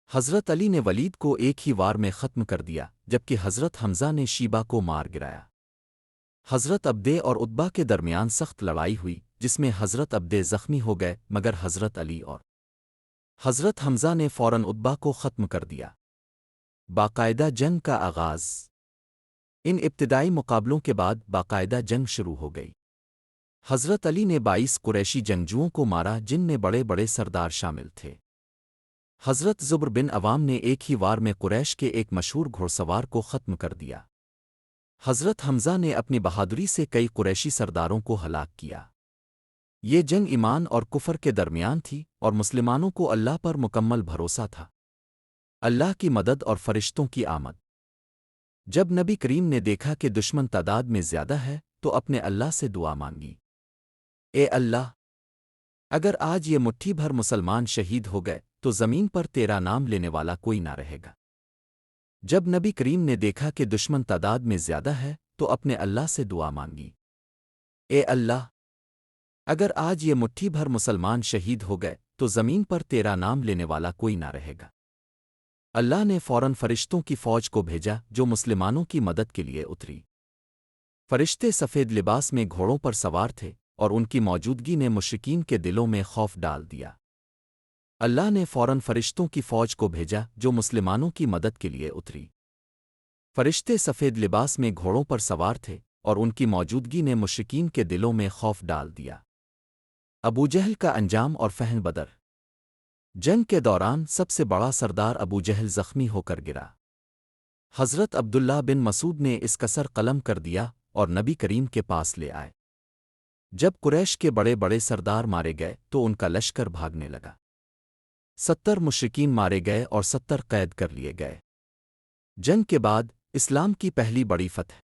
حضرت علی نے ولید کو ایک ہی وار میں ختم کر دیا جبکہ حضرت حمزہ نے شیبہ کو مار گرایا۔ حضرت عبدے اور عتبہ کے درمیان سخت لڑائی ہوئی جس میں حضرت عبدے زخمی ہو گئے مگر حضرت علی اور حضرت حمزہ نے فوراً عتبہ کو ختم کر دیا۔ باقاعدہ جنگ کا آغاز۔ ان ابتدائی مقابلوں کے بعد باقاعدہ جنگ شروع ہو گئی۔ حضرت علی نے 22 قریشی جنگجوؤں کو مارا جن میں بڑے بڑے سردار شامل تھے۔ حضرت زبر بن عوام نے ایک ہی وار میں قریش کے ایک مشہور گھوڑ سوار کو ختم کر دیا۔ حضرت حمزہ نے اپنی بہادری سے کئی قریشی سرداروں کو ہلاک کیا۔ یہ جنگ ایمان اور کفر کے درمیان تھی اور مسلمانوں کو اللہ پر مکمل بھروسہ تھا۔ اللہ کی مدد اور فرشتوں کی آمد۔ جب نبی کریم نے دیکھا کہ دشمن تعداد میں زیادہ ہے تو اپنے اللہ سے دعا مانگی، اے اللہ، اگر آج یہ مٹھی بھر مسلمان شہید ہو گئے تو زمین پر تیرا نام لینے والا کوئی نہ رہے گا۔ جب نبی کریم نے دیکھا کہ دشمن تعداد میں زیادہ ہے تو اپنے اللہ سے دعا مانگی، اے اللہ، اگر آج یہ مٹھی بھر مسلمان شہید ہو گئے تو زمین پر تیرا نام لینے والا کوئی نہ رہے گا۔ اللہ نے فوراً فرشتوں کی فوج کو بھیجا جو مسلمانوں کی مدد کے لیے اتری۔ فرشتے سفید لباس میں گھوڑوں پر سوار تھے اور ان کی موجودگی نے مشرکین کے دلوں میں خوف ڈال دیا۔ اللہ نے فوراً فرشتوں کی فوج کو بھیجا جو مسلمانوں کی مدد کے لیے اتری۔ فرشتے سفید لباس میں گھوڑوں پر سوار تھے اور ان کی موجودگی نے مشرکین کے دلوں میں خوف ڈال دیا۔ ابو جہل کا انجام اور فہم بدر۔ جنگ کے دوران سب سے بڑا سردار ابو جہل زخمی ہو کر گرا۔ حضرت عبداللہ بن مسعود نے اس کا سر قلم کر دیا اور نبی کریم کے پاس لے آئے۔ جب قریش کے بڑے بڑے سردار مارے گئے تو ان کا لشکر بھاگنے لگا۔ 70 مشرکین مارے گئے اور 70 قید کر لیے گئے۔ جنگ کے بعد اسلام کی پہلی بڑی فتح۔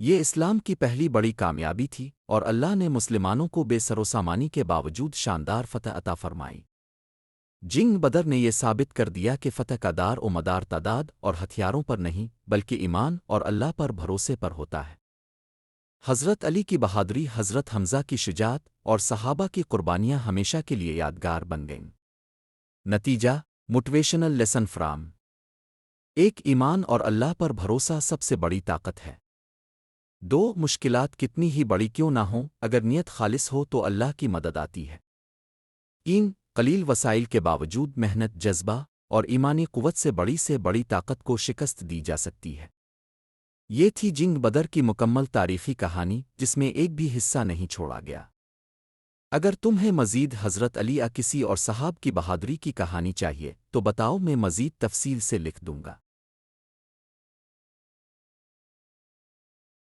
یہ اسلام کی پہلی بڑی کامیابی تھی اور اللہ نے مسلمانوں کو بے سر و سامانی کے باوجود شاندار فتح عطا فرمائی۔ جنگ بدر نے یہ ثابت کر دیا کہ فتح کا دار و مدار تعداد اور ہتھیاروں پر نہیں بلکہ ایمان اور اللہ پر بھروسے پر ہوتا ہے۔ حضرت علی کی بہادری، حضرت حمزہ کی شجاعت اور صحابہ کی قربانیاں ہمیشہ کے لیے یادگار بن گئیں۔ نتیجہ، موٹیویشنل لیسن فرام۔ ایک، ایمان اور اللہ پر بھروسہ سب سے بڑی طاقت ہے۔ 2، مشکلات کتنی ہی بڑی کیوں نہ ہوں اگر نیت خالص ہو تو اللہ کی مدد آتی ہے۔ 3، قلیل وسائل کے باوجود محنت، جذبہ اور ایمانی قوت سے بڑی طاقت کو شکست دی جا سکتی ہے۔ یہ تھی جنگ بدر کی مکمل تاریخی کہانی جس میں ایک بھی حصہ نہیں چھوڑا گیا۔ اگر تمہیں مزید حضرت علی یا کسی اور صحاب کی بہادری کی کہانی چاہیے تو بتاؤ، میں مزید تفصیل سے لکھ دوں گا۔